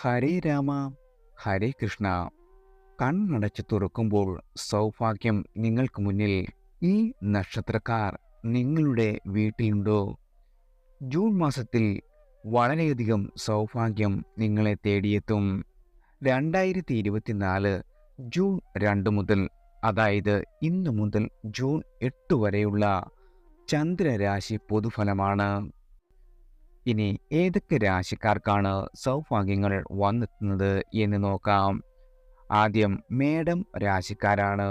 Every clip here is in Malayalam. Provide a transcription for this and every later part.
ഹരേ രാമ ഹരേ കൃഷ്ണ. കണ്ണടച്ചു തുറക്കുമ്പോൾ സൗഭാഗ്യം നിങ്ങൾക്ക് മുന്നിൽ. ഈ നക്ഷത്രക്കാർ നിങ്ങളുടെ വീട്ടിലുണ്ടോ? ജൂൺ മാസത്തിൽ വളരെയധികം സൗഭാഗ്യം നിങ്ങളെ തേടിയെത്തും. 2024 ജൂൺ 2 മുതൽ, അതായത് ഇന്നു മുതൽ ജൂൺ 8 വരെയുള്ള ചന്ദ്രരാശി പൊതുഫലമാണ്. ഇനി ഏതൊക്കെ രാശിക്കാർക്കാണ് സൗഭാഗ്യങ്ങൾ വന്നെത്തുന്നത് എന്ന് നോക്കാം. ആദ്യം മേടം രാശിക്കാരാണ്.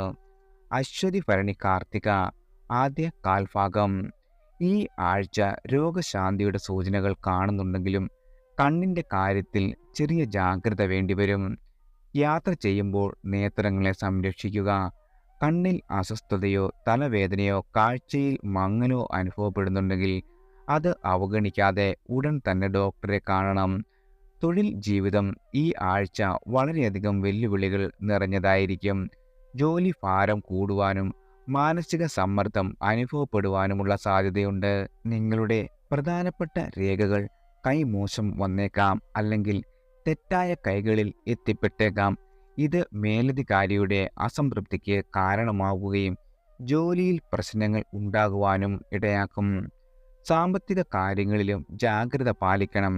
അശ്വതി ഭരണി കാർത്തിക ആദ്യ കാൽഭാഗം. ഈ ആഴ്ച രോഗശാന്തിയുടെ സൂചനകൾ കാണുന്നുണ്ടെങ്കിലും കണ്ണിൻ്റെ കാര്യത്തിൽ ചെറിയ ജാഗ്രത വേണ്ടിവരും. യാത്ര ചെയ്യുമ്പോൾ നേത്രങ്ങളെ സംരക്ഷിക്കുക. കണ്ണിൽ അസ്വസ്ഥതയോ തലവേദനയോ കാഴ്ചയിൽ മങ്ങലോ അനുഭവപ്പെടുന്നുണ്ടെങ്കിൽ അത് അവഗണിക്കാതെ ഉടൻ തന്നെ ഡോക്ടറെ കാണണം. തൊഴിൽ ജീവിതം ഈ ആഴ്ച വളരെയധികം വെല്ലുവിളികൾ നിറഞ്ഞതായിരിക്കും. ജോലി ഭാരം കൂടുവാനും മാനസിക സമ്മർദ്ദം അനുഭവപ്പെടുവാനുമുള്ള സാധ്യതയുണ്ട്. നിങ്ങളുടെ പ്രധാനപ്പെട്ട രേഖകൾ കൈമോശം വന്നേക്കാം, അല്ലെങ്കിൽ തെറ്റായ കൈകളിൽ എത്തിപ്പെട്ടേക്കാം. ഇത് മേലധികാരിയുടെ അസംതൃപ്തിക്ക് കാരണമാവുകയും ജോലിയിൽ പ്രശ്നങ്ങൾ ഉണ്ടാകുവാനും ഇടയാക്കും. സാമ്പത്തിക കാര്യങ്ങളിലും ജാഗ്രത പാലിക്കണം.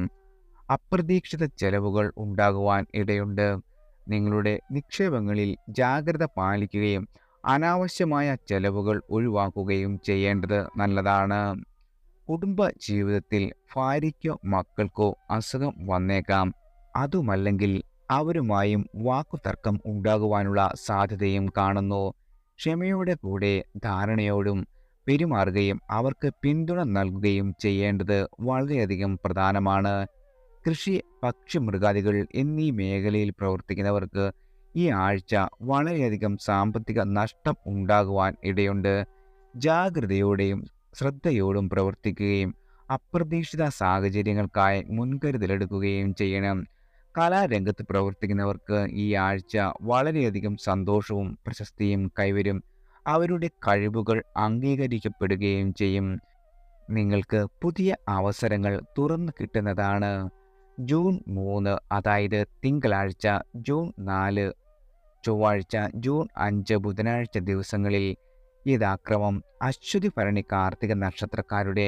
അപ്രതീക്ഷിത ചെലവുകൾ ഉണ്ടാകുവാൻ ഇടയുണ്ട്. നിങ്ങളുടെ നിക്ഷേപങ്ങളിൽ ജാഗ്രത പാലിക്കുകയും അനാവശ്യമായ ചെലവുകൾ ഒഴിവാക്കുകയും ചെയ്യേണ്ടത് നല്ലതാണ്. കുടുംബ ജീവിതത്തിൽ ഭാര്യയ്ക്കോ മക്കൾക്കോ അസുഖം വന്നേക്കാം. അതുമല്ലെങ്കിൽ അവരുമായും വാക്കുതർക്കം ഉണ്ടാകുവാനുള്ള സാധ്യതയും കാണുന്നു. ക്ഷമയോടെ കൂടെ ധാരണയോടും പെരുമാറുകയും അവർക്ക് പിന്തുണ നൽകുകയും ചെയ്യേണ്ടത് വളരെയധികം പ്രധാനമാണ്. കൃഷി, പക്ഷിമൃഗാദികൾ എന്നീ മേഖലയിൽ പ്രവർത്തിക്കുന്നവർക്ക് ഈ ആഴ്ച വളരെയധികം സാമ്പത്തിക നഷ്ടം ഉണ്ടാകുവാൻ ഇടയുണ്ട്. ജാഗ്രതയോടെയും ശ്രദ്ധയോടും പ്രവർത്തിക്കുകയും അപ്രതീക്ഷിത സാഹചര്യങ്ങൾക്കായി മുൻകരുതലെടുക്കുകയും ചെയ്യണം. കലാരംഗത്ത് പ്രവർത്തിക്കുന്നവർക്ക് ഈ ആഴ്ച വളരെയധികം സന്തോഷവും പ്രശസ്തിയും കൈവരും. അവരുടെ കഴിവുകൾ അംഗീകരിക്കപ്പെടുകയും ചെയ്യും. നിങ്ങൾക്ക് പുതിയ അവസരങ്ങൾ തുറന്നു കിട്ടുന്നതാണ്. ജൂൺ 3, അതായത് തിങ്കളാഴ്ച, ജൂൺ 4 ചൊവ്വാഴ്ച, ജൂൺ 5 ബുധനാഴ്ച ദിവസങ്ങളിൽ യഥാക്രമം അശ്വതി ഭരണി കാർത്തിക നക്ഷത്രക്കാരുടെ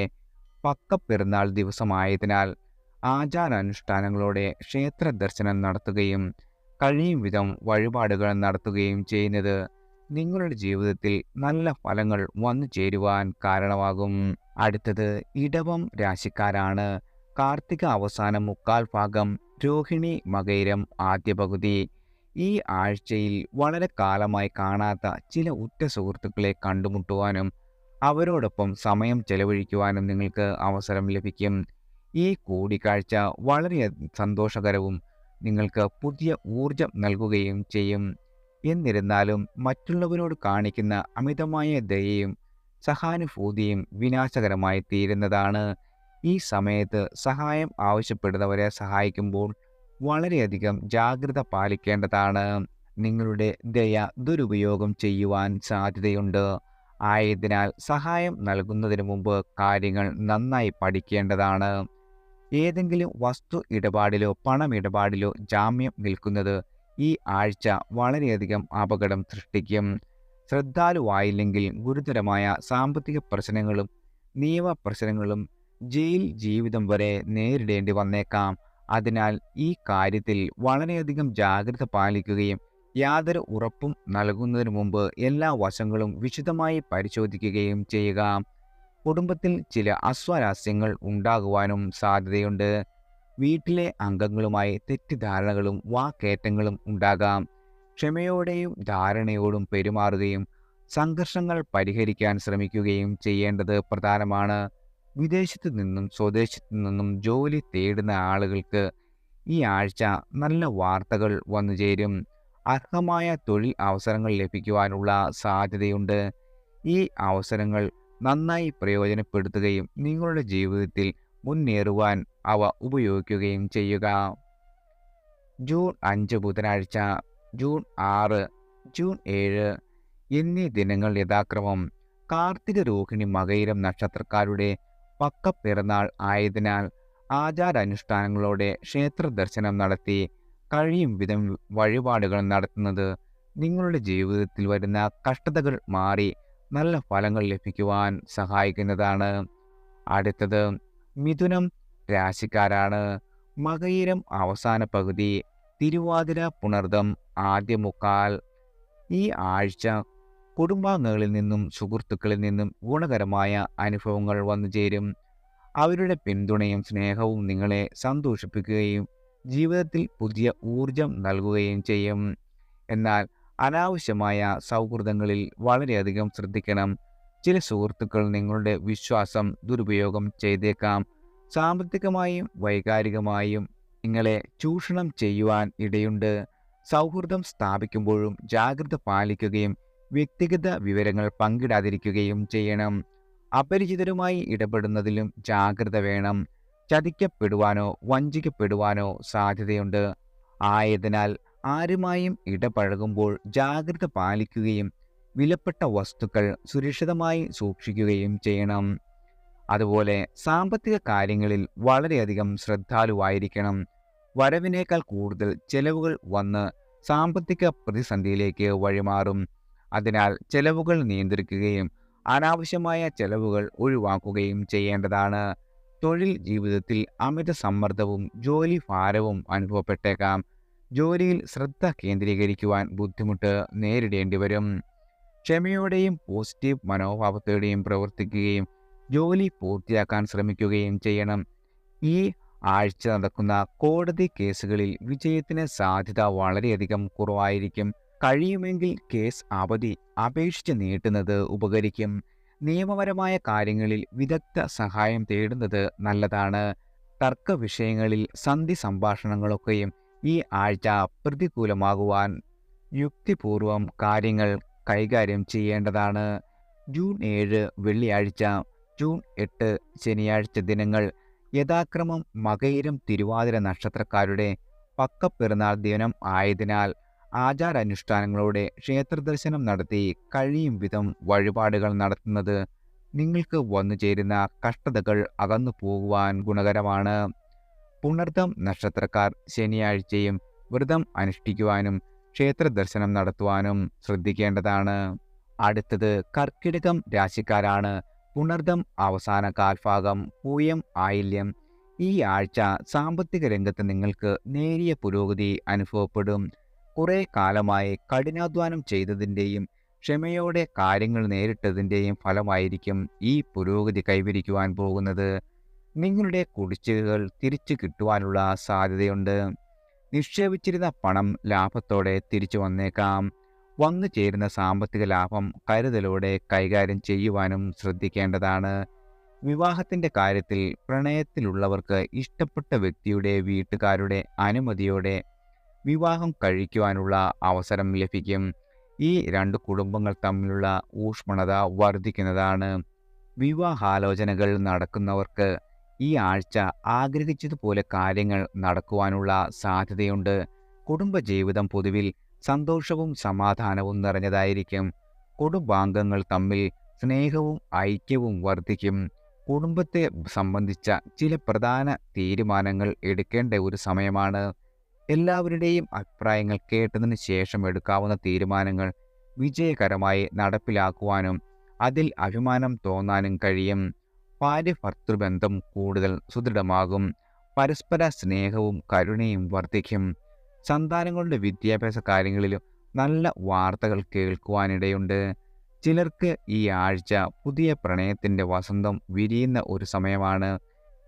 പക്കപ്പെരുന്നാൾ ദിവസമായതിനാൽ ആചാരാനുഷ്ഠാനങ്ങളോടെ ക്ഷേത്ര ദർശനം നടത്തുകയും കഴിയും വിധം വഴിപാടുകൾ നടത്തുകയും ചെയ്യുന്നത് നിങ്ങളുടെ ജീവിതത്തിൽ നല്ല ഫലങ്ങൾ വന്നു ചേരുവാൻ കാരണമാകും. അടുത്തത് ഇടവം രാശിക്കാരാണ്. കാർത്തിക അവസാനം മുക്കാൽ ഭാഗം, രോഹിണി മകയിരം ആദ്യ പകുതി. ഈ ആഴ്ചയിൽ വളരെ കാലമായി കാണാത്ത ചില ഉറ്റ സുഹൃത്തുക്കളെ കണ്ടുമുട്ടുവാനും അവരോടൊപ്പം സമയം ചെലവഴിക്കുവാനും നിങ്ങൾക്ക് അവസരം ലഭിക്കും. ഈ കൂടിക്കാഴ്ച വളരെ സന്തോഷകരവും നിങ്ങൾക്ക് പുതിയ ഊർജം നൽകുകയും ചെയ്യും. എന്നിരുന്നാലും മറ്റുള്ളവരോട് കാണിക്കുന്ന അമിതമായ ദയയും സഹാനുഭൂതിയും വിനാശകരമായി തീരുന്നതാണ്. ഈ സമയത്ത് സഹായം ആവശ്യപ്പെടുന്നവരെ സഹായിക്കുമ്പോൾ വളരെയധികം ജാഗ്രത പാലിക്കേണ്ടതാണ്. നിങ്ങളുടെ ദയ ദുരുപയോഗം ചെയ്യുവാൻ സാധ്യതയുണ്ട്. ആയതിനാൽ സഹായം നൽകുന്നതിന് മുമ്പ് കാര്യങ്ങൾ നന്നായി പഠിക്കേണ്ടതാണ്. ഏതെങ്കിലും വസ്തു ഇടപാടിലോ പണമിടപാടിലോ ജാമ്യം നിൽക്കുന്നത് ഈ ആഴ്ച വളരെയധികം അപകടം സൃഷ്ടിക്കും. ശ്രദ്ധാലുവായില്ലെങ്കിൽ ഗുരുതരമായ സാമ്പത്തിക പ്രശ്നങ്ങളും നിയമപ്രശ്നങ്ങളും ജയിൽ ജീവിതം വരെ നേരിടേണ്ടി വന്നേക്കാം. അതിനാൽ ഈ കാര്യത്തിൽ വളരെയധികം ജാഗ്രത പാലിക്കുകയും യാതൊരു ഉറപ്പും നൽകുന്നതിന് മുമ്പ് എല്ലാ വശങ്ങളും വിശദമായി പരിശോധിക്കുകയും ചെയ്യുക. കുടുംബത്തിൽ ചില അസ്വാരസ്യങ്ങൾ ഉണ്ടാകുവാനും സാധ്യതയുണ്ട്. വീട്ടിലെ അംഗങ്ങളുമായി തെറ്റിദ്ധാരണകളും വാക്കേറ്റങ്ങളും ഉണ്ടാകാം. ക്ഷമയോടെയും ധാരണയോടും പെരുമാറുകയും സംഘർഷങ്ങൾ പരിഹരിക്കാൻ ശ്രമിക്കുകയും ചെയ്യേണ്ടത് പ്രധാനമാണ്. വിദേശത്തു നിന്നും സ്വദേശത്തു നിന്നും ജോലി തേടുന്ന ആളുകൾക്ക് ഈ ആഴ്ച നല്ല വാർത്തകൾ വന്നുചേരും. അർഹമായ തൊഴിൽ അവസരങ്ങൾ ലഭിക്കുവാനുള്ള സാധ്യതയുണ്ട്. ഈ അവസരങ്ങൾ നന്നായി പ്രയോജനപ്പെടുത്തുകയും നിങ്ങളുടെ ജീവിതത്തിൽ മുന്നേറുവാൻ അവ ഉപയോഗിക്കുകയും ചെയ്യുക. ജൂൺ 5 ബുധനാഴ്ച, ജൂൺ 6, ജൂൺ 7 എന്നീ ദിനങ്ങൾ യഥാക്രമം കാർത്തിക രോഹിണി മകയിരം നക്ഷത്രക്കാരുടെ പക്കപ്പിറന്നാൾ ആയതിനാൽ ആചാരാനുഷ്ഠാനങ്ങളോടെ ക്ഷേത്ര ദർശനം നടത്തി കഴിയും വിധം വഴിപാടുകൾ നടത്തുന്നത് നിങ്ങളുടെ ജീവിതത്തിൽ വരുന്ന കഷ്ടതകൾ മാറി നല്ല ഫലങ്ങൾ ലഭിക്കുവാൻ സഹായിക്കുന്നതാണ്. അടുത്തത് മിഥുനം രാശിക്കാരാണ്. മകയിരം അവസാന പകുതി, തിരുവാതിര പുണർദം ആദ്യ മുക്കാൽ. ഈ ആഴ്ച കുടുംബാംഗങ്ങളിൽ നിന്നും സുഹൃത്തുക്കളിൽ നിന്നും ഗുണകരമായ അനുഭവങ്ങൾ വന്നു ചേരും. അവരുടെ പിന്തുണയും സ്നേഹവും നിങ്ങളെ സന്തോഷിപ്പിക്കുകയും ജീവിതത്തിൽ പുതിയ ഊർജം നൽകുകയും ചെയ്യും. എന്നാൽ അനാവശ്യമായ സൗഹൃദങ്ങളിൽ വളരെയധികം ശ്രദ്ധിക്കണം. ചില സുഹൃത്തുക്കൾ നിങ്ങളുടെ വിശ്വാസം ദുരുപയോഗം ചെയ്തേക്കാം. സാമ്പത്തികമായും വൈകാരികമായും നിങ്ങളെ ചൂഷണം ചെയ്യുവാൻ ഇടയുണ്ട്. സൗഹൃദം സ്ഥാപിക്കുമ്പോഴും ജാഗ്രത പാലിക്കുകയും വ്യക്തിഗത വിവരങ്ങൾ പങ്കിടാതിരിക്കുകയും ചെയ്യണം. അപരിചിതരുമായി ഇടപെടുന്നതിലും ജാഗ്രത വേണം. ചതിക്കപ്പെടുവാനോ വഞ്ചിക്കപ്പെടുവാനോ സാധ്യതയുണ്ട്. ആയതിനാൽ ആരുമായും ഇടപഴകുമ്പോൾ ജാഗ്രത പാലിക്കുകയും വിലപ്പെട്ട വസ്തുക്കൾ സുരക്ഷിതമായി സൂക്ഷിക്കുകയും ചെയ്യണം. അതുപോലെ സാമ്പത്തിക കാര്യങ്ങളിൽ വളരെയധികം ശ്രദ്ധാലുവായിരിക്കണം. വരവിനേക്കാൾ കൂടുതൽ ചെലവുകൾ വന്ന് സാമ്പത്തിക പ്രതിസന്ധിയിലേക്ക് വഴിമാറും. അതിനാൽ ചെലവുകൾ നിയന്ത്രിക്കുകയും അനാവശ്യമായ ചെലവുകൾ ഒഴിവാക്കുകയും ചെയ്യേണ്ടതാണ്. തൊഴിൽ ജീവിതത്തിൽ അമിത സമ്മർദ്ദവും ജോലി ഭാരവും അനുഭവപ്പെട്ടേക്കാം. ജോലിയിൽ ശ്രദ്ധ കേന്ദ്രീകരിക്കുവാൻ ബുദ്ധിമുട്ട് നേരിടേണ്ടി വരും. ക്ഷമയോടെയും പോസിറ്റീവ് മനോഭാവത്തോടെയും പ്രവർത്തിക്കുകയും ജോലി പൂർത്തിയാക്കാൻ ശ്രമിക്കുകയും ചെയ്യണം. ഈ ആഴ്ച നടക്കുന്ന കോടതി കേസുകളിൽ വിജയത്തിന് സാധ്യത വളരെയധികം കുറവായിരിക്കും. കഴിയുമെങ്കിൽ കേസ് അവധി അപേക്ഷിച്ച് നീട്ടുന്നത് ഉപകരിക്കും. നിയമപരമായ കാര്യങ്ങളിൽ വിദഗ്ധ സഹായം തേടുന്നത് നല്ലതാണ്. തർക്ക വിഷയങ്ങളിൽ സന്ധി സംഭാഷണങ്ങളൊക്കെയും ഈ ആഴ്ച പ്രതികൂലമാകുവാൻ യുക്തിപൂർവം കാര്യങ്ങൾ കൈകാര്യം ചെയ്യേണ്ടതാണ്. ജൂൺ 7 വെള്ളിയാഴ്ച, ജൂൺ 8 ശനിയാഴ്ച ദിനങ്ങൾ യഥാക്രമം മകയിരം തിരുവാതിര നക്ഷത്രക്കാരുടെ പക്കപ്പിറന്നാൾ ദിനം ആയതിനാൽ ആചാരാനുഷ്ഠാനങ്ങളോടെ ക്ഷേത്രദർശനം നടത്തി കഴിയും വിധം വഴിപാടുകൾ നടത്തുന്നത് നിങ്ങൾക്ക് വന്നു ചേരുന്ന കഷ്ടതകൾ അകന്നു പോകുവാൻ ഗുണകരമാണ്. പുണർദം നക്ഷത്രക്കാർ ശനിയാഴ്ചയും വ്രതം അനുഷ്ഠിക്കുവാനും ക്ഷേത്ര ദർശനം നടത്തുവാനും ശ്രദ്ധിക്കേണ്ടതാണ്. അടുത്തത് കർക്കിടകം രാശിക്കാരാണ്. പുണർദം അവസാന കാൽഭാഗം, പൂയം ആയില്യം. ഈ ആഴ്ച സാമ്പത്തിക രംഗത്ത് നിങ്ങൾക്ക് നേരിയ പുരോഗതി അനുഭവപ്പെടും. കുറെ കാലമായി കഠിനാധ്വാനം ചെയ്തതിൻ്റെയും ക്ഷമയോടെ കാര്യങ്ങൾ നേരിട്ടതിൻ്റെയും ഫലമായിരിക്കും ഈ പുരോഗതി കൈവരിക്കുവാൻ പോകുന്നത്. നിങ്ങളുടെ കുടിശ്ശികകൾ തിരിച്ചു കിട്ടുവാനുള്ള സാധ്യതയുണ്ട്. നിക്ഷേപിച്ചിരുന്ന പണം ലാഭത്തോടെ തിരിച്ചു വന്നേക്കാം. വന്നു ചേരുന്ന സാമ്പത്തിക ലാഭം കരുതലോടെ കൈകാര്യം ചെയ്യുവാനും ശ്രദ്ധിക്കേണ്ടതാണ്. വിവാഹത്തിൻ്റെ കാര്യത്തിൽ പ്രണയത്തിലുള്ളവർക്ക് ഇഷ്ടപ്പെട്ട വ്യക്തിയുടെ വീട്ടുകാരുടെ അനുമതിയോടെ വിവാഹം കഴിക്കുവാനുള്ള അവസരം ലഭിക്കും. ഈ രണ്ട് കുടുംബങ്ങൾ തമ്മിലുള്ള ഊഷ്മളത വർദ്ധിക്കുന്നതാണ്. വിവാഹാലോചനകൾ നടക്കുന്നവർക്ക് ഈ ആഴ്ച ആഗ്രഹിച്ചതുപോലെ കാര്യങ്ങൾ നടക്കുവാനുള്ള സാധ്യതയുണ്ട്. കുടുംബജീവിതം പൊതുവിൽ സന്തോഷവും സമാധാനവും നിറഞ്ഞതായിരിക്കും. കുടുംബാംഗങ്ങൾ തമ്മിൽ സ്നേഹവും ഐക്യവും വർദ്ധിക്കും. കുടുംബത്തെ സംബന്ധിച്ച ചില പ്രധാന തീരുമാനങ്ങൾ എടുക്കേണ്ട ഒരു സമയമാണ്. എല്ലാവരുടെയും അഭിപ്രായങ്ങൾ കേട്ടതിന് ശേഷം എടുക്കാവുന്ന തീരുമാനങ്ങൾ വിജയകരമായി നടപ്പിലാക്കുവാനും അതിൽ അഭിമാനം തോന്നാനും കഴിയും. ഭാര്യ-ഭർതൃബന്ധം കൂടുതൽ സുദൃഢമാകും. പരസ്പര സ്നേഹവും കരുണയും വർദ്ധിക്കും. സന്താനങ്ങളുടെ വിദ്യാഭ്യാസ കാര്യങ്ങളിലും നല്ല വാർത്തകൾ കേൾക്കുവാനിടയുണ്ട്. ചിലർക്ക് ഈ ആഴ്ച പുതിയ പ്രണയത്തിൻ്റെ വസന്തം വിരിയുന്ന ഒരു സമയമാണ്.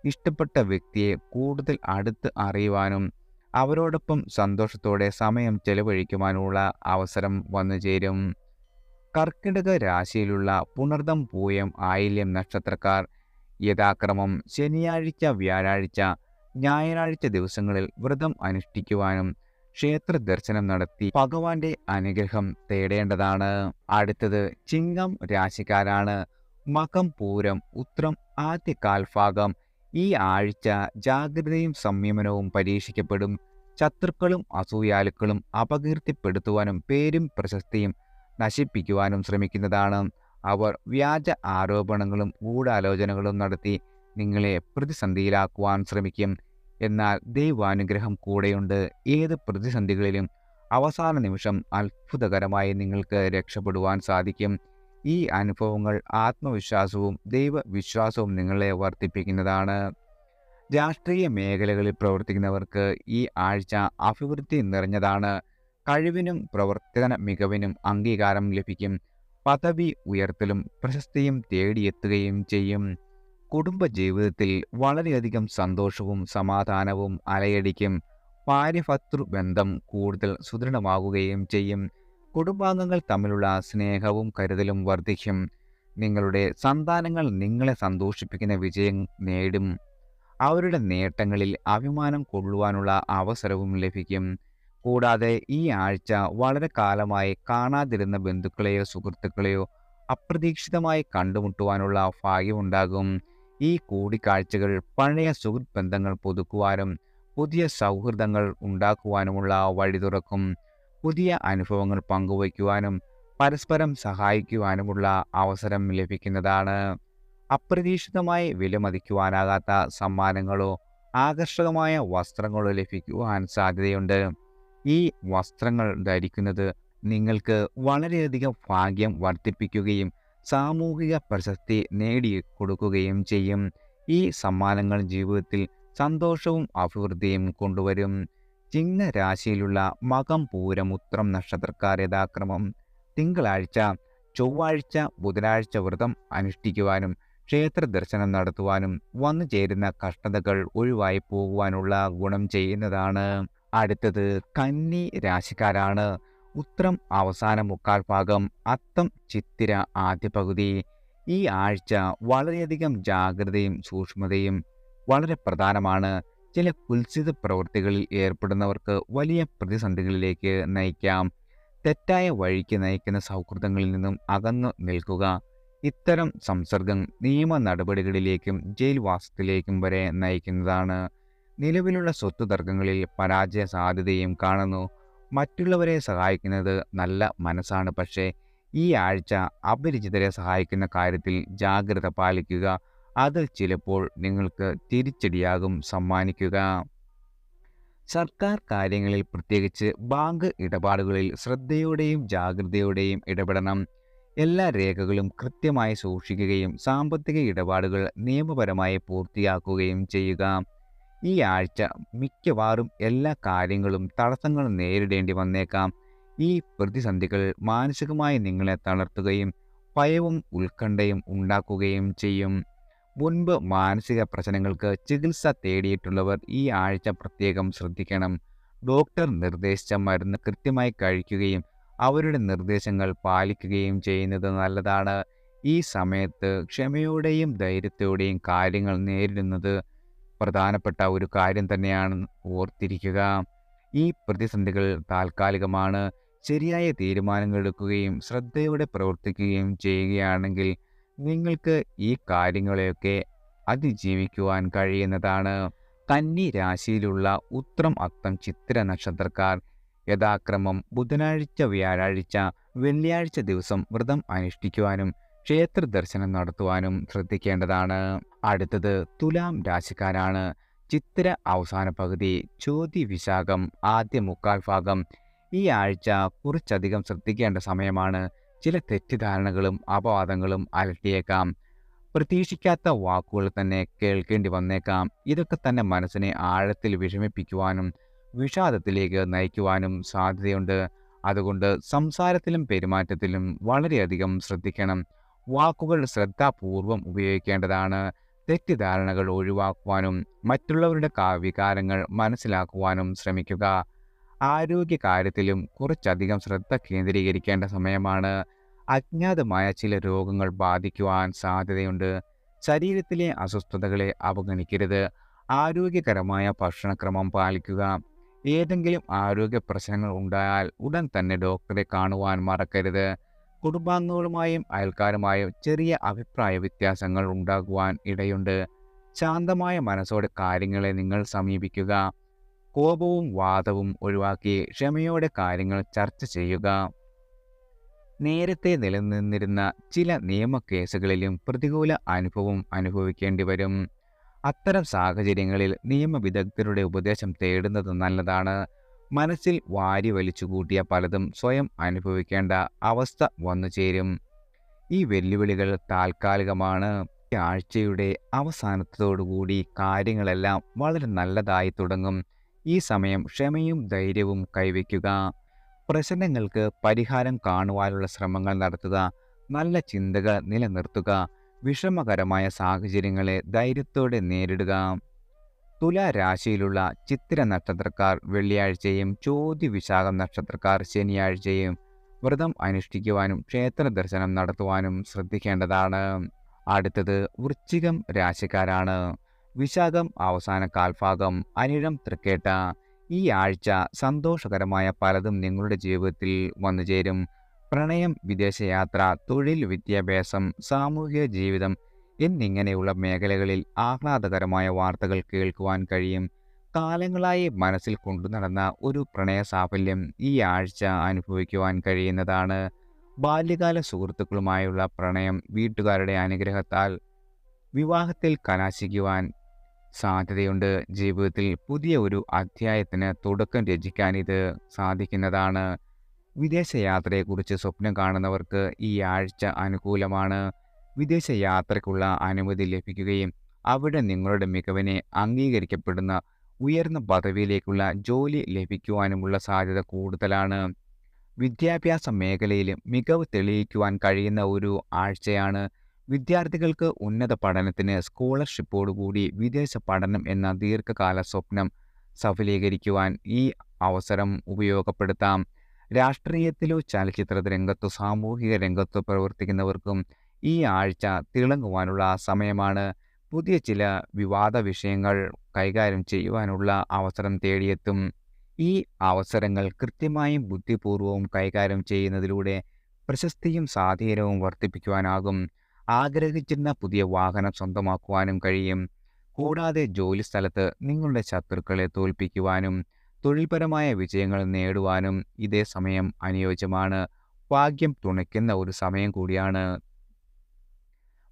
ഇഷ്ടപ്പെട്ട വ്യക്തിയെ കൂടുതൽ അടുത്ത് അറിയുവാനും അവരോടൊപ്പം സന്തോഷത്തോടെ സമയം ചെലവഴിക്കുവാനുള്ള അവസരം വന്നു ചേരും. കർക്കിടക രാശിയിലുള്ള പുണർദം, പൂയം, ആയില്യം നക്ഷത്രക്കാർ യഥാക്രമം ശനിയാഴ്ച, വ്യാഴാഴ്ച, ഞായറാഴ്ച ദിവസങ്ങളിൽ വ്രതം അനുഷ്ഠിക്കുവാനും ക്ഷേത്ര ദർശനം നടത്തി ഭഗവാന്റെ അനുഗ്രഹം തേടേണ്ടതാണ്. അടുത്തത് ചിങ്ങം രാശിക്കാരാണ്. മകം, പൂരം, ഉത്രം ആദ്യ കാൽഭാഗം. ഈ ആഴ്ച ജാഗ്രതയും സംയമനവും പരീക്ഷിക്കപ്പെടും. ശത്രുക്കളും അസൂയാലുക്കളും അപകീർത്തിപ്പെടുത്തുവാനും പേരും പ്രശസ്തിയും നശിപ്പിക്കുവാനും ശ്രമിക്കുന്നതാണ്. അവർ വ്യാജ ആരോപണങ്ങളും ഗൂഢാലോചനകളും നടത്തി നിങ്ങളെ പ്രതിസന്ധിയിലാക്കുവാൻ ശ്രമിക്കും. എന്നാൽ ദൈവാനുഗ്രഹം കൂടെയുണ്ട്. ഏത് പ്രതിസന്ധികളിലും അവസാന നിമിഷം അത്ഭുതകരമായി നിങ്ങൾക്ക് രക്ഷപ്പെടുവാൻ സാധിക്കും. ഈ അനുഭവങ്ങൾ ആത്മവിശ്വാസവും ദൈവവിശ്വാസവും നിങ്ങളെ വർദ്ധിപ്പിക്കുന്നതാണ്. രാഷ്ട്രീയ മേഖലകളിൽ പ്രവർത്തിക്കുന്നവർക്ക് ഈ ആഴ്ച അഭിവൃദ്ധി നിറഞ്ഞതാണ്. കഴിവിനും പ്രവർത്തന മികവിനും അംഗീകാരം ലഭിക്കും. പദവി ഉയർത്തലും പ്രശസ്തിയും തേടിയെത്തുകയും ചെയ്യും. കുടുംബജീവിതത്തിൽ വളരെയധികം സന്തോഷവും സമാധാനവും അലയടിക്കും. ഭാര്യ-ഭർതൃ ബന്ധം കൂടുതൽ സുദൃഢമാകുകയും ചെയ്യും. കുടുംബാംഗങ്ങൾ തമ്മിലുള്ള സ്നേഹവും കരുതലും വർദ്ധിക്കും. നിങ്ങളുടെ സന്താനങ്ങൾ നിങ്ങളെ സന്തോഷിപ്പിക്കുന്ന വിജയം നേടും. അവരുടെ നേട്ടങ്ങളിൽ അഭിമാനം കൊള്ളുവാനുള്ള അവസരവും ലഭിക്കും. കൂടാതെ ഈ ആഴ്ച വളരെ കാലമായി കാണാതിരുന്ന ബന്ധുക്കളെയോ സുഹൃത്തുക്കളെയോ അപ്രതീക്ഷിതമായി കണ്ടുമുട്ടുവാനുള്ള ഭാഗ്യമുണ്ടാകും. ഈ കൂടിക്കാഴ്ചകൾ പഴയ സുഹൃത്ത് ബന്ധങ്ങൾ പുതുക്കുവാനും പുതിയ സൗഹൃദങ്ങൾ ഉണ്ടാക്കുവാനുമുള്ള വഴി തുറക്കും. പുതിയ അനുഭവങ്ങൾ പങ്കുവയ്ക്കുവാനും പരസ്പരം സഹായിക്കുവാനുമുള്ള അവസരം ലഭിക്കുന്നതാണ്. അപ്രതീക്ഷിതമായി വിലമതിക്കുവാനാകാത്ത സമ്മാനങ്ങളോ ആകർഷകമായ വസ്ത്രങ്ങളോ ലഭിക്കുവാൻ സാധ്യതയുണ്ട്. ഈ വസ്ത്രങ്ങൾ ധരിക്കുന്നത് നിങ്ങൾക്ക് വളരെയധികം ഭാഗ്യം വർദ്ധിപ്പിക്കുകയും സാമൂഹിക പ്രശസ്തി നേടിക്കൊടുക്കുകയും ചെയ്യും. ഈ സമ്മാനങ്ങൾ ജീവിതത്തിൽ സന്തോഷവും അഭിവൃദ്ധിയും കൊണ്ടുവരും. ചിങ്ങ രാശിയിലുള്ള മകം, പൂരം, ഉത്രം നക്ഷത്രക്കാർ യഥാക്രമം തിങ്കളാഴ്ച, ചൊവ്വാഴ്ച, ബുധനാഴ്ച വ്രതം അനുഷ്ഠിക്കുവാനും ക്ഷേത്ര ദർശനം നടത്തുവാനും വന്നു ചേരുന്ന കഷ്ടതകൾ ഒഴിവായി പോകുവാനുള്ള ഗുണം ചെയ്യുന്നതാണ്. അടുത്തത് കന്നി രാശിക്കാരാണ്. ഉത്രം അവസാന മുക്കാൽ ഭാഗം, അത്തം ചിത്തിര ആദ്യ പകുതി. ഈ ആഴ്ച വളരെയധികം ജാഗ്രതയും സൂക്ഷ്മതയും വളരെ പ്രധാനമാണ്. ചില കുൽസിത പ്രവൃത്തികളിൽ ഏർപ്പെടുന്നവർക്ക് വലിയ പ്രതിസന്ധികളിലേക്ക് നയിക്കാം. തെറ്റായ വഴിക്ക് നയിക്കുന്ന സൗഹൃദങ്ങളിൽ നിന്നും അകന്നു നിൽക്കുക. ഇത്തരം സംസർഗം നിയമ നടപടികളിലേക്കും ജയിൽവാസത്തിലേക്കും വരെ നയിക്കുന്നതാണ്. നിലവിലുള്ള സ്വത്ത് തർക്കങ്ങളിൽ പരാജയ സാധ്യതയും കാണുന്നു. മറ്റുള്ളവരെ സഹായിക്കുന്നത് നല്ല മനസ്സാണ്, പക്ഷേ ഈ ആഴ്ച അപരിചിതരെ സഹായിക്കുന്ന കാര്യത്തിൽ ജാഗ്രത പാലിക്കുക. അത് ചിലപ്പോൾ നിങ്ങൾക്ക് തിരിച്ചടിയാകും സമ്മാനിക്കുക. സർക്കാർ കാര്യങ്ങളിൽ, പ്രത്യേകിച്ച് ബാങ്ക് ഇടപാടുകളിൽ ശ്രദ്ധയോടെയും ജാഗ്രതയോടെയും ഇടപെടണം. എല്ലാ രേഖകളും കൃത്യമായി സൂക്ഷിക്കുകയും സാമ്പത്തിക ഇടപാടുകൾ നിയമപരമായി പൂർത്തിയാക്കുകയും ചെയ്യുക. ഈ ആഴ്ച മിക്കവാറും എല്ലാ കാര്യങ്ങളും തടസ്സങ്ങൾ നേരിടേണ്ടി വന്നേക്കാം. ഈ പ്രതിസന്ധികൾ മാനസികമായി നിങ്ങളെ തളർത്തുകയും ഭയവും ഉത്കണ്ഠയും ഉണ്ടാക്കുകയും ചെയ്യും. മുൻപ് മാനസിക പ്രശ്നങ്ങൾക്ക് ചികിത്സ തേടിയിട്ടുള്ളവർ ഈ ആഴ്ച പ്രത്യേകം ശ്രദ്ധിക്കണം. ഡോക്ടർ നിർദ്ദേശിച്ച മരുന്ന് കൃത്യമായി കഴിക്കുകയും അവരുടെ നിർദ്ദേശങ്ങൾ പാലിക്കുകയും ചെയ്യുന്നത് നല്ലതാണ്. ഈ സമയത്ത് ക്ഷമയോടെയും ധൈര്യത്തോടെയും കാര്യങ്ങൾ നേരിടുന്നത് പ്രധാനപ്പെട്ട ഒരു കാര്യം തന്നെയാണ്. ഓർത്തിരിക്കുക, ഈ പ്രതിസന്ധികൾ താൽക്കാലികമാണ്. ശരിയായ തീരുമാനങ്ങൾ എടുക്കുകയും ശ്രദ്ധയോടെ പ്രവർത്തിക്കുകയും ചെയ്യുകയാണെങ്കിൽ നിങ്ങൾക്ക് ഈ കാര്യങ്ങളെയൊക്കെ അതിജീവിക്കുവാൻ കഴിയുന്നതാണ്. കന്നി രാശിയിലുള്ള ഉത്രം, അത്തം, ചിത്തിര നക്ഷത്രക്കാർ യഥാക്രമം ബുധനാഴ്ച, വ്യാഴാഴ്ച, വെള്ളിയാഴ്ച ദിവസം വ്രതം അനുഷ്ഠിക്കുവാനും ക്ഷേത്ര ദർശനം നടത്തുവാനും ശ്രദ്ധിക്കേണ്ടതാണ്. അടുത്തത് തുലാം രാശിക്കാരാണ്. ചിത്തിര അവസാന പകുതി, ചോതി വിശാഖം ആദ്യ മുക്കാൽ ഭാഗം. ഈ ആഴ്ച കുറച്ചധികം ശ്രദ്ധിക്കേണ്ട സമയമാണ്. ചില തെറ്റിദ്ധാരണകളും അപവാദങ്ങളും അലട്ടിയേക്കാം. പ്രതീക്ഷിക്കാത്ത വാക്കുകൾ തന്നെ കേൾക്കേണ്ടി വന്നേക്കാം. ഇതൊക്കെ തന്നെ മനസ്സിനെ ആഴത്തിൽ വിഷമിപ്പിക്കുവാനും വിഷാദത്തിലേക്ക് നയിക്കുവാനും സാധ്യതയുണ്ട്. അതുകൊണ്ട് സംസാരത്തിലും പെരുമാറ്റത്തിലും വളരെയധികം ശ്രദ്ധിക്കണം. വാക്കുകൾ ശ്രദ്ധാപൂർവം ഉപയോഗിക്കേണ്ടതാണ്. തെറ്റിദ്ധാരണകൾ ഒഴിവാക്കുവാനും മറ്റുള്ളവരുടെ വികാരങ്ങൾ മനസ്സിലാക്കുവാനും ശ്രമിക്കുക. ആരോഗ്യകാര്യത്തിലും കുറച്ചധികം ശ്രദ്ധ കേന്ദ്രീകരിക്കേണ്ട സമയമാണ്. അജ്ഞാതമായ ചില രോഗങ്ങൾ ബാധിക്കുവാൻ സാധ്യതയുണ്ട്. ശരീരത്തിലെ അസ്വസ്ഥതകളെ അവഗണിക്കരുത്. ആരോഗ്യകരമായ ഭക്ഷണക്രമം പാലിക്കുക. ഏതെങ്കിലും ആരോഗ്യ പ്രശ്നങ്ങൾ ഉണ്ടായാൽ ഉടൻ തന്നെ ഡോക്ടറെ കാണുവാൻ മറക്കരുത്. കുടുംബാംഗങ്ങളുമായും അയൽക്കാരുമായും ചെറിയ അഭിപ്രായ വ്യത്യാസങ്ങൾ ഉണ്ടാകുവാൻ ഇടയുണ്ട്. ശാന്തമായ മനസ്സോടെ കാര്യങ്ങളെ നിങ്ങൾ സമീപിക്കുക. കോപവും വാദവും ഒഴിവാക്കി ക്ഷമയോടെ കാര്യങ്ങൾ ചർച്ച ചെയ്യുക. നേരത്തെ നിലനിന്നിരുന്ന ചില നിയമ കേസുകളിലും പ്രതികൂല അനുഭവം അനുഭവിക്കേണ്ടി വരും. അത്തരം സാഹചര്യങ്ങളിൽ നിയമവിദഗ്ധരുടെ ഉപദേശം തേടുന്നത് നല്ലതാണ്. മനസ്സിൽ വാരി വലിച്ചുകൂട്ടിയ പലതും സ്വയം അനുഭവിക്കേണ്ട അവസ്ഥ വന്നു ചേരും. ഈ വെല്ലുവിളികൾ താൽക്കാലികമാണ്. ഈ ആഴ്ചയുടെ അവസാനത്തോടുകൂടി കാര്യങ്ങളെല്ലാം വളരെ നല്ലതായി തുടങ്ങും. ഈ സമയം ക്ഷമയും ധൈര്യവും കൈവയ്ക്കുക. പ്രശ്നങ്ങൾക്ക് പരിഹാരം കാണുവാനുള്ള ശ്രമങ്ങൾ നടത്തുക. നല്ല ചിന്തകൾ നിലനിർത്തുക. വിഷമകരമായ സാഹചര്യങ്ങളെ ധൈര്യത്തോടെ നേരിടുക. തുലാ രാശിയിലുള്ള ചിത്തിര നക്ഷത്രക്കാർ വെള്ളിയാഴ്ചയും ചോതി വിശാഖം നക്ഷത്രക്കാർ ശനിയാഴ്ചയും വ്രതം അനുഷ്ഠിക്കുവാനും ക്ഷേത്ര ദർശനം നടത്തുവാനും ശ്രദ്ധിക്കേണ്ടതാണ്. അടുത്തത് വൃശ്ചികം രാശിക്കാരാണ്. വിശാഖം അവസാന കാൽഭാഗം, അനിഴം തൃക്കേട്ട. ഈ ആഴ്ച സന്തോഷകരമായ പലതും നിങ്ങളുടെ ജീവിതത്തിൽ വന്നുചേരും. പ്രണയം, വിദേശയാത്ര, തൊഴിൽ, വിദ്യാഭ്യാസം, സാമൂഹിക ജീവിതം എന്നിങ്ങനെയുള്ള മേഖലകളിൽ ആഹ്ലാദകരമായ വാർത്തകൾ കേൾക്കുവാൻ കഴിയും. കാലങ്ങളായി മനസ്സിൽ കൊണ്ടുനടന്ന ഒരു പ്രണയ സാഫല്യം ഈ ആഴ്ച അനുഭവിക്കുവാൻ കഴിയുന്നതാണ്. ബാല്യകാല സുഹൃത്തുക്കളുമായുള്ള പ്രണയം വീട്ടുകാരുടെ അനുഗ്രഹത്താൽ വിവാഹത്തിൽ കലാശിക്കുവാൻ സാധ്യതയുണ്ട്. ജീവിതത്തിൽ പുതിയ ഒരു അധ്യായത്തിന് തുടക്കം രചിക്കാൻ ഇത് സാധിക്കുന്നതാണ്. വിദേശയാത്രയെക്കുറിച്ച് സ്വപ്നം കാണുന്നവർക്ക് ഈ ആഴ്ച അനുകൂലമാണ്. വിദേശയാത്രയ്ക്കുള്ള അനുമതി ലഭിക്കുകയും അവിടെ നിങ്ങളുടെ മികവിനെ അംഗീകരിക്കപ്പെടുന്ന ഉയർന്ന പദവിയിലേക്കുള്ള ജോലി ലഭിക്കുവാനുമുള്ള സാധ്യത കൂടുതലാണ്. വിദ്യാഭ്യാസ മേഖലയിൽ മികവ് തെളിയിക്കുവാൻ കഴിയുന്ന ഒരു ആഴ്ചയാണ്. വിദ്യാർത്ഥികൾക്ക് ഉന്നത പഠനത്തിന് സ്കോളർഷിപ്പോടുകൂടി വിദേശ പഠനം എന്ന ദീർഘകാല സ്വപ്നം സഫലീകരിക്കുവാൻ ഈ അവസരം ഉപയോഗപ്പെടുത്താം. രാഷ്ട്രീയത്തിലോ ചലച്ചിത്ര രംഗത്തോ സാമൂഹിക രംഗത്തോ പ്രവർത്തിക്കുന്നവർക്കും ഈ ആഴ്ച തിളങ്ങുവാനുള്ള സമയമാണ്. പുതിയ ചില വിവാദ വിഷയങ്ങൾ കൈകാര്യം ചെയ്യുവാനുള്ള അവസരം തേടിയെത്തും. ഈ അവസരങ്ങൾ കൃത്യമായും ബുദ്ധിപൂർവവും കൈകാര്യം ചെയ്യുന്നതിലൂടെ പ്രശസ്തിയും സ്വാധീനവും വർദ്ധിപ്പിക്കുവാനാകും. ആഗ്രഹിച്ചിരുന്ന പുതിയ വാഹനം സ്വന്തമാക്കുവാനും കഴിയും. കൂടാതെ ജോലിസ്ഥലത്ത് നിങ്ങളുടെ ശത്രുക്കളെ തോൽപ്പിക്കുവാനും തൊഴിൽപരമായ വിജയങ്ങൾ നേടുവാനും ഇതേ സമയം അനുയോജ്യമാണ്. ഭാഗ്യം തുണയ്ക്കുന്ന ഒരു സമയം കൂടിയാണ്.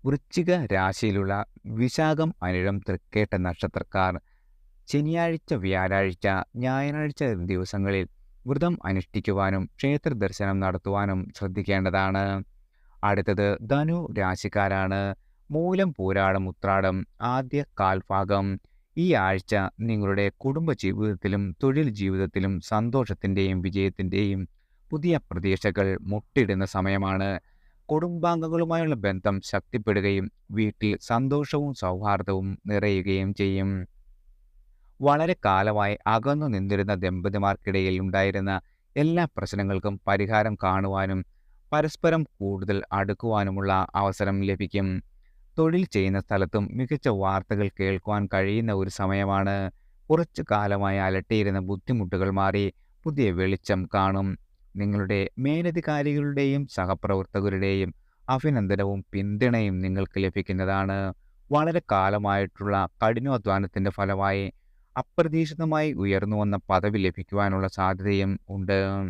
വൃശ്ചിക രാശിയിലുള്ള വിശാഖം, അനിഴം തൃക്കേട്ട നക്ഷത്രക്കാർ ശനിയാഴ്ച, വ്യാഴാഴ്ച, ഞായറാഴ്ച ദിവസങ്ങളിൽ വ്രതം അനുഷ്ഠിക്കുവാനും ക്ഷേത്ര ദർശനം നടത്തുവാനും ശ്രദ്ധിക്കേണ്ടതാണ്. അടുത്തത് ധനു രാശിക്കാരാണ്. മൂലം, പൂരാടം, ഉത്രാടം ആദ്യ കാൽഭാഗം. ഈ ആഴ്ച നിങ്ങളുടെ കുടുംബ ജീവിതത്തിലും തൊഴിൽ ജീവിതത്തിലും സന്തോഷത്തിൻ്റെയും വിജയത്തിൻ്റെയും പുതിയ പ്രതീക്ഷകൾ മുട്ടിടുന്ന സമയമാണ്. കുടുംബാംഗങ്ങളുമായുള്ള ബന്ധം ശക്തിപ്പെടുകയും വീട്ടിൽ സന്തോഷവും സൗഹാർദ്ദവും നിറയുകയും ചെയ്യും. വളരെ കാലമായി അകന്നു നിന്നിരുന്ന ദമ്പതിമാർക്കിടയിൽ ഉണ്ടായിരുന്ന എല്ലാ പ്രശ്നങ്ങൾക്കും പരിഹാരം കാണുവാനും പരസ്പരം കൂടുതൽ അടുക്കുവാനുമുള്ള അവസരം ലഭിക്കും. തൊഴിൽ ചെയ്യുന്ന സ്ഥലത്തും മികച്ച വാർത്തകൾ കേൾക്കുവാൻ കഴിയുന്ന ഒരു സമയമാണ്. കുറച്ചു കാലമായി അലട്ടിയിരുന്ന ബുദ്ധിമുട്ടുകൾ മാറി പുതിയ വെളിച്ചം കാണും. നിങ്ങളുടെ മേലധികാരികളുടെയും സഹപ്രവർത്തകരുടെയും അഭിനന്ദനവും പിന്തുണയും നിങ്ങൾക്ക് ലഭിക്കുന്നതാണ്. വളരെ കാലമായിട്ടുള്ള കഠിനാധ്വാനത്തിൻ്റെ ഫലമായി അപ്രതീക്ഷിതമായി ഉയർന്നു വന്ന പദവി ലഭിക്കുവാനുള്ള സാധ്യതയും ഉണ്ട്.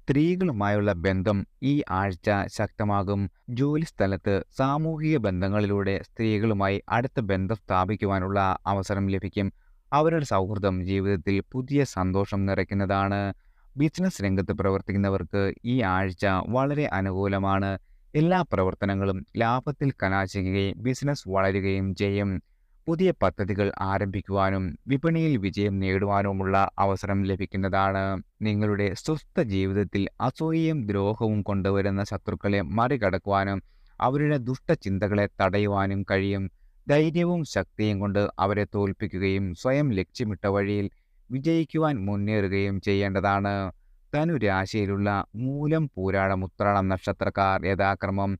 സ്ത്രീകളുമായുള്ള ബന്ധം ഈ ആഴ്ച ശക്തമാകും. ജോലിസ്ഥലത്ത് സാമൂഹിക ബന്ധങ്ങളിലൂടെ സ്ത്രീകളുമായി അടുത്ത ബന്ധം സ്ഥാപിക്കുവാനുള്ള അവസരം ലഭിക്കും. അവരുടെ സൗഹൃദം ജീവിതത്തിൽ പുതിയ സന്തോഷം നിറയ്ക്കുന്നതാണ്. ബിസിനസ് രംഗത്ത് പ്രവർത്തിക്കുന്നവർക്ക് ഈ ആഴ്ച വളരെ അനുകൂലമാണ്. എല്ലാ പ്രവർത്തനങ്ങളും ലാഭത്തിൽ കലാശിക്കുകയും ബിസിനസ് വളരുകയും ചെയ്യും. പുതിയ പദ്ധതികൾ ആരംഭിക്കുവാനും വിപണിയിൽ വിജയം നേടുവാനുമുള്ള അവസരം ലഭിക്കുന്നതാണ്. നിങ്ങളുടെ സ്വസ്ഥ ജീവിതത്തിൽ അസൂയയും ദ്രോഹവും കൊണ്ടുവരുന്ന ശത്രുക്കളെ മറികടക്കുവാനും അവരുടെ ദുഷ്ടചിന്തകളെ തടയുവാനും കഴിയും. ധൈര്യവും ശക്തിയും കൊണ്ട് അവരെ തോൽപ്പിക്കുകയും സ്വയം ലക്ഷ്യമിട്ട വഴിയിൽ വിജയിക്കുവാൻ മുന്നേറുകയും ചെയ്യേണ്ടതാണ്. ധനുരാശിയിലുള്ള മൂലം, പൂരാടം, ഉത്രാടം നക്ഷത്രക്കാർ യഥാക്രമം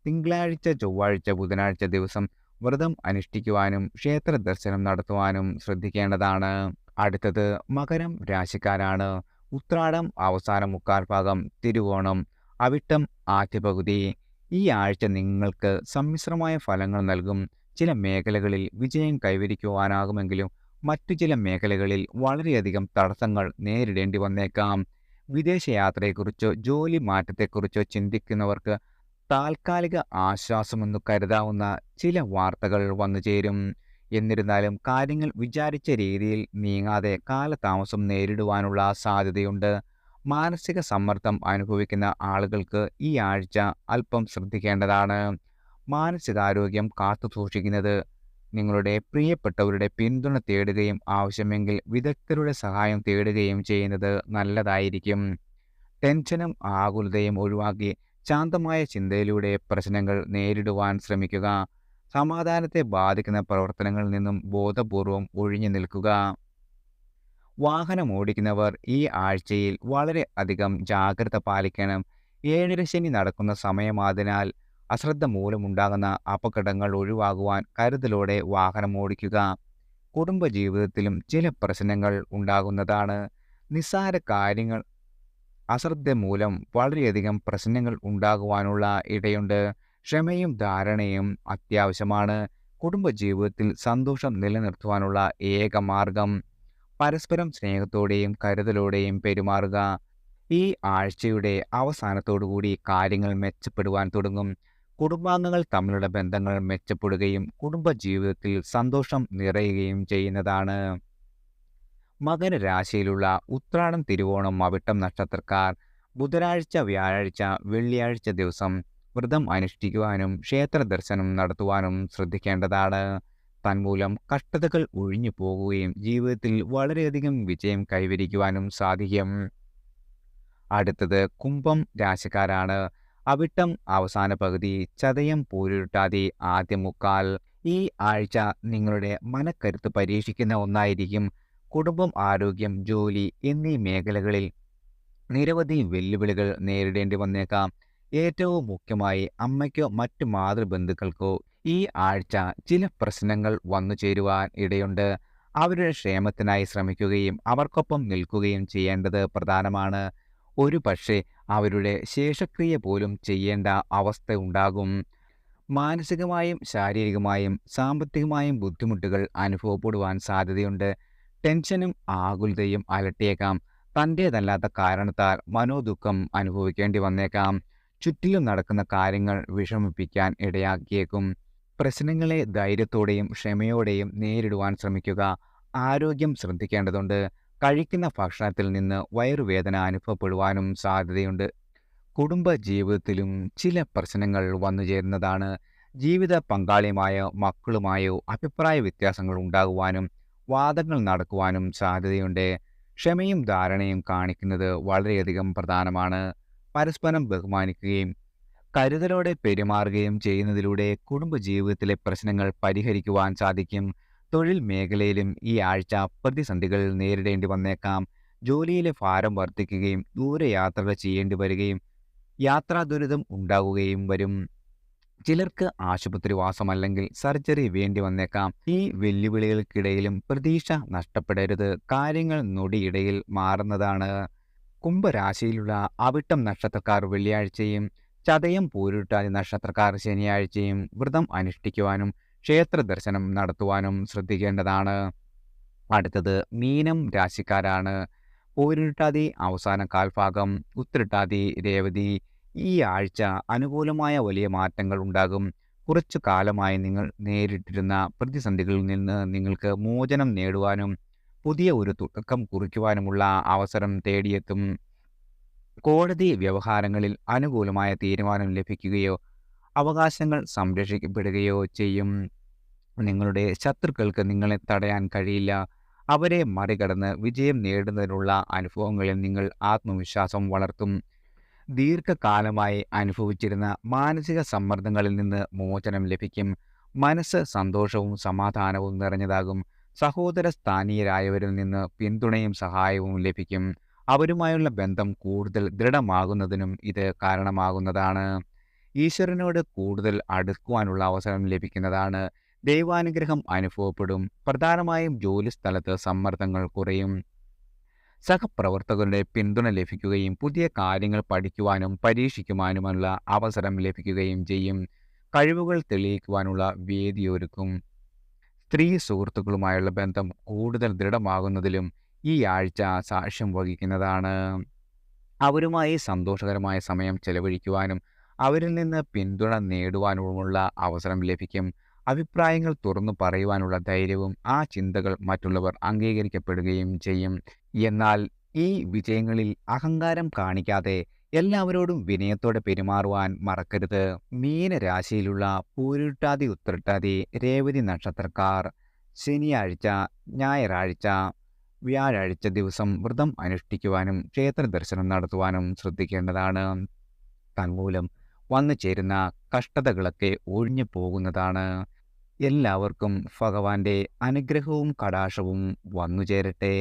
തിങ്കളാഴ്ച, ചൊവ്വാഴ്ച, ബുധനാഴ്ച ദിവസം വ്രതം അനുഷ്ഠിക്കുവാനും ക്ഷേത്ര ദർശനം നടത്തുവാനും ശ്രദ്ധിക്കേണ്ടതാണ്. അടുത്തത് മകരം രാശിക്കാരാണ്. ഉത്രാടം അവസാന മുക്കാൽ ഭാഗം, തിരുവോണം, അവിട്ടം ആദ്യ പകുതി. ഈ ആഴ്ച നിങ്ങൾക്ക് സമ്മിശ്രമായ ഫലങ്ങൾ നൽകും. ചില മേഖലകളിൽ വിജയം കൈവരിക്കുവാനാകുമെങ്കിലും മറ്റു ചില മേഖലകളിൽ വളരെയധികം തടസ്സങ്ങൾ നേരിടേണ്ടി വന്നേക്കാം. വിദേശയാത്രയെക്കുറിച്ചോ ജോലി മാറ്റത്തെക്കുറിച്ചോ ചിന്തിക്കുന്നവർക്ക് താൽക്കാലിക ആശ്വാസമെന്നു കരുതാവുന്ന ചില വാർത്തകൾ വന്നു ചേരും. എന്നിരുന്നാലും കാര്യങ്ങൾ വിചാരിച്ച രീതിയിൽ നീങ്ങാതെ കാലതാമസം നേരിടുവാനുള്ള സാധ്യതയുണ്ട്. മാനസിക സമ്മർദ്ദം അനുഭവിക്കുന്ന ആളുകൾക്ക് ഈ ആഴ്ച അല്പം ശ്രദ്ധിക്കേണ്ടതാണ്. മാനസികാരോഗ്യം കാത്തുസൂക്ഷിക്കുന്നത് നിങ്ങളുടെ പ്രിയപ്പെട്ടവരുടെ പിന്തുണ തേടുകയും ആവശ്യമെങ്കിൽ വിദഗ്ധരുടെ സഹായം തേടുകയും ചെയ്യുന്നത് നല്ലതായിരിക്കും. ടെൻഷനും ആകുലതയും ഒഴിവാക്കി ശാന്തമായ ചിന്തയിലൂടെ പ്രശ്നങ്ങൾ നേരിടുവാൻ ശ്രമിക്കുക. സമാധാനത്തെ ബാധിക്കുന്ന പ്രവർത്തനങ്ങളിൽ നിന്നും ബോധപൂർവം ഒഴിഞ്ഞു നിൽക്കുക. വാഹനം ഓടിക്കുന്നവർ ഈ ആഴ്ചയിൽ വളരെ അധികം ജാഗ്രത പാലിക്കണം. ഏഴരശ്ശനി നടക്കുന്ന സമയമായതിനാൽ അശ്രദ്ധ മൂലമുണ്ടാകുന്ന അപകടങ്ങൾ ഒഴിവാകുവാൻ കരുതലോടെ വാഹനം ഓടിക്കുക. കുടുംബജീവിതത്തിലും ചില പ്രശ്നങ്ങൾ ഉണ്ടാകുന്നതാണ്. നിസ്സാര കാര്യങ്ങൾ അശ്രദ്ധ മൂലം വളരെയധികം പ്രശ്നങ്ങൾ ഉണ്ടാകുവാനുള്ള ഇടയുണ്ട്. ക്ഷമയും ധാരണയും അത്യാവശ്യമാണ്. കുടുംബജീവിതത്തിൽ സന്തോഷം നിലനിർത്തുവാനുള്ള ഏക മാർഗം പരസ്പരം സ്നേഹത്തോടെയും കരുതലോടെയും പെരുമാറുക. ഈ ആഴ്ചയുടെ അവസാനത്തോടുകൂടി കാര്യങ്ങൾ മെച്ചപ്പെടുവാൻ തുടങ്ങും. കുടുംബാംഗങ്ങൾ തമ്മിലുള്ള ബന്ധങ്ങൾ മെച്ചപ്പെടുകയും കുടുംബജീവിതത്തിൽ സന്തോഷം നിറയുകയും ചെയ്യുന്നതാണ്. മകരരാശിയിലുള്ള ഉത്രാടം, തിരുവോണം, അവിട്ടം നക്ഷത്രക്കാർ ബുധനാഴ്ച, വ്യാഴാഴ്ച, വെള്ളിയാഴ്ച ദിവസം വ്രതം അനുഷ്ഠിക്കുവാനും ക്ഷേത്ര ദർശനം നടത്തുവാനും ശ്രദ്ധിക്കേണ്ടതാണ്. തന്മൂലം കഷ്ടതകൾ ഒഴിഞ്ഞു പോകുകയും ജീവിതത്തിൽ വളരെയധികം വിജയം കൈവരിക്കുവാനും സാധിക്കും. അടുത്തത് കുംഭം രാശിക്കാരാണ്. അവിട്ടം അവസാന പകുതി, ചതയം പൂരുരുട്ടാതി ആദ്യ മുക്കാൽ. ഈ ആഴ്ച നിങ്ങളുടെ മനക്കരുത്ത് പരീക്ഷിക്കുന്ന ഒന്നായിരിക്കും. കുടുംബം, ആരോഗ്യം, ജോലി എന്നീ മേഖലകളിൽ നിരവധി വെല്ലുവിളികൾ നേരിടേണ്ടി വന്നേക്കാം. ഏറ്റവും മുഖ്യമായി അമ്മയ്ക്കോ മറ്റു മാതൃബന്ധുക്കൾക്കോ ഈ ആഴ്ച ചില പ്രശ്നങ്ങൾ വന്നു ചേരുവാൻ ഇടയുണ്ട്. അവരുടെ ക്ഷേമത്തിനായി ശ്രമിക്കുകയും അവർക്കൊപ്പം നിൽക്കുകയും ചെയ്യേണ്ടത് പ്രധാനമാണ്. ഒരു പക്ഷേ അവരുടെ ശേഷക്രിയ പോലും ചെയ്യേണ്ട അവസ്ഥ ഉണ്ടാകും. മാനസികമായും ശാരീരികമായും സാമ്പത്തികമായും ബുദ്ധിമുട്ടുകൾ അനുഭവപ്പെടുവാൻ സാധ്യതയുണ്ട്. ടെൻഷനും ആകുലതയും അലട്ടിയേക്കാം. തൻ്റേതല്ലാത്ത കാരണത്താൽ മനോദുഃഖം അനുഭവിക്കേണ്ടി വന്നേക്കാം. ചുറ്റിലും നടക്കുന്ന കാര്യങ്ങൾ വിഷമിപ്പിക്കാൻ ഇടയാക്കിയേക്കും. പ്രശ്നങ്ങളെ ധൈര്യത്തോടെയും ക്ഷമയോടെയും നേരിടുവാൻ ശ്രമിക്കുക. ആരോഗ്യം ശ്രദ്ധിക്കേണ്ടതുണ്ട്. കഴിക്കുന്ന ഭക്ഷണത്തിൽ നിന്ന് വയറുവേദന അനുഭവപ്പെടുവാനും സാധ്യതയുണ്ട്. കുടുംബ ജീവിതത്തിലും ചില പ്രശ്നങ്ങൾ വന്നു ചേരുന്നതാണ്. ജീവിത പങ്കാളിയുമായോ മക്കളുമായോ അഭിപ്രായ വ്യത്യാസങ്ങൾ ഉണ്ടാകുവാനും വാദങ്ങൾ നടക്കുവാനും സാധ്യതയുണ്ട്. ക്ഷമയും ധാരണയും കാണിക്കുന്നത് വളരെയധികം പ്രധാനമാണ്. പരസ്പരം ബഹുമാനിക്കുകയും കരുതലോടെ പെരുമാറുകയും ചെയ്യുന്നതിലൂടെ കുടുംബജീവിതത്തിലെ പ്രശ്നങ്ങൾ പരിഹരിക്കുവാൻ സാധിക്കും. തൊഴിൽ മേഖലയിലും ഈ ആഴ്ച പ്രതിസന്ധികൾ നേരിടേണ്ടി വന്നേക്കാം. ജോലിയിലെ ഭാരം വർദ്ധിക്കുകയും ദൂരയാത്രകൾ ചെയ്യേണ്ടി വരികയും യാത്രാ ദുരിതം ഉണ്ടാകുകയും വരും. ചിലർക്ക് ആശുപത്രിവാസം അല്ലെങ്കിൽ സർജറി വേണ്ടി വന്നേക്കാം. ഈ വെല്ലുവിളികൾക്കിടയിലും പ്രതീക്ഷ നഷ്ടപ്പെടരുത്. കാര്യങ്ങൾ നൊടിയിടയിൽ മാറുന്നതാണ്. കുംഭരാശിയിലുള്ള അവിട്ടം നക്ഷത്രക്കാർ വെള്ളിയാഴ്ചയും ചതയം പൂരുരുട്ടാതി നക്ഷത്രക്കാർ ശനിയാഴ്ചയും വ്രതം അനുഷ്ഠിക്കുവാനും ക്ഷേത്ര ദർശനം നടത്തുവാനും ശ്രദ്ധിക്കേണ്ടതാണ്. അടുത്തത് മീനം രാശിക്കാരാണ്. പൂരുരുട്ടാതി അവസാന കാൽഭാഗം, ഉത്രട്ടാതി, രേവതി. ഈ ആഴ്ച അനുകൂലമായ വലിയ മാറ്റങ്ങൾ ഉണ്ടാകും. കുറച്ചു കാലമായി നിങ്ങൾ നേരിട്ടിരുന്ന പ്രതിസന്ധികളിൽ നിന്ന് നിങ്ങൾക്ക് മോചനം നേടുവാനും പുതിയ ഒരു തുടക്കം കുറിക്കുവാനുമുള്ള അവസരം തേടിയെത്തും. കോടതി വ്യവഹാരങ്ങളിൽ അനുകൂലമായ തീരുമാനം ലഭിക്കുകയോ അവകാശങ്ങൾ സംരക്ഷിക്കപ്പെടുകയോ ചെയ്യും. നിങ്ങളുടെ ശത്രുക്കൾക്ക് നിങ്ങളെ തടയാൻ കഴിയില്ല. അവരെ മറികടന്ന് വിജയം നേടുന്നതിനുള്ള അനുഭവങ്ങളിൽ നിങ്ങൾ ആത്മവിശ്വാസം വളർത്തും. ദീർഘകാലമായി അനുഭവിച്ചിരുന്ന മാനസിക സമ്മർദ്ദങ്ങളിൽ നിന്ന് മോചനം ലഭിക്കും. മനസ്സ് സന്തോഷവും സമാധാനവും നിറഞ്ഞതാകും. സഹോദര സ്ഥാനീയരായവരിൽ നിന്ന് പിന്തുണയും സഹായവും ലഭിക്കും. അവരുമായുള്ള ബന്ധം കൂടുതൽ ദൃഢമാകുന്നതിനും ഇത് കാരണമാകുന്നതാണ്. ഈശ്വരനോട് കൂടുതൽ അടുക്കുവാനുള്ള അവസരം ലഭിക്കുന്നതാണ്. ദൈവാനുഗ്രഹം അനുഭവപ്പെടും. പ്രധാനമായും ജോലിസ്ഥലത്ത് സമ്മർദ്ദങ്ങൾ കുറയും. സഹപ്രവർത്തകരുടെ പിന്തുണ ലഭിക്കുകയും പുതിയ കാര്യങ്ങൾ പഠിക്കുവാനും പരീക്ഷിക്കുവാനുമുള്ള അവസരം ലഭിക്കുകയും ചെയ്യും. കഴിവുകൾ തെളിയിക്കുവാനുള്ള വേദിയൊരുക്കും. സ്ത്രീ സുഹൃത്തുക്കളുമായുള്ള ബന്ധം കൂടുതൽ ദൃഢമാകുന്നതിലും ഈ ആഴ്ച സാക്ഷ്യം വഹിക്കുന്നതാണ്. അവരുമായി സന്തോഷകരമായ സമയം ചെലവഴിക്കുവാനും അവരിൽ നിന്ന് പിന്തുണ നേടുവാനുമുള്ള അവസരം ലഭിക്കും. അഭിപ്രായങ്ങൾ തുറന്നു പറയുവാനുള്ള ധൈര്യവും ആ ചിന്തകൾ മറ്റുള്ളവർ അംഗീകരിക്കപ്പെടുകയും ചെയ്യും. എന്നാൽ ഈ വിജയങ്ങളിൽ അഹങ്കാരം കാണിക്കാതെ എല്ലാവരോടും വിനയത്തോടെ പെരുമാറുവാൻ മറക്കരുത്. മീനരാശിയിലുള്ള പൂരുരുട്ടാതി ഉത്രട്ടാതി രേവതി നക്ഷത്രക്കാർ ശനിയാഴ്ച, ഞായറാഴ്ച, വ്യാഴാഴ്ച ദിവസം വ്രതം അനുഷ്ഠിക്കുവാനും ക്ഷേത്ര ദർശനം നടത്തുവാനും ശ്രദ്ധിക്കേണ്ടതാണ്. തന്മൂലം വന്നു ചേരുന്ന കഷ്ടതകളൊക്കെ ഒഴിഞ്ഞു പോകുന്നതാണ്. എല്ലാവർക്കും ഭഗവാന്റെ അനുഗ്രഹവും കടാക്ഷവും വന്നു ചേരട്ടെ.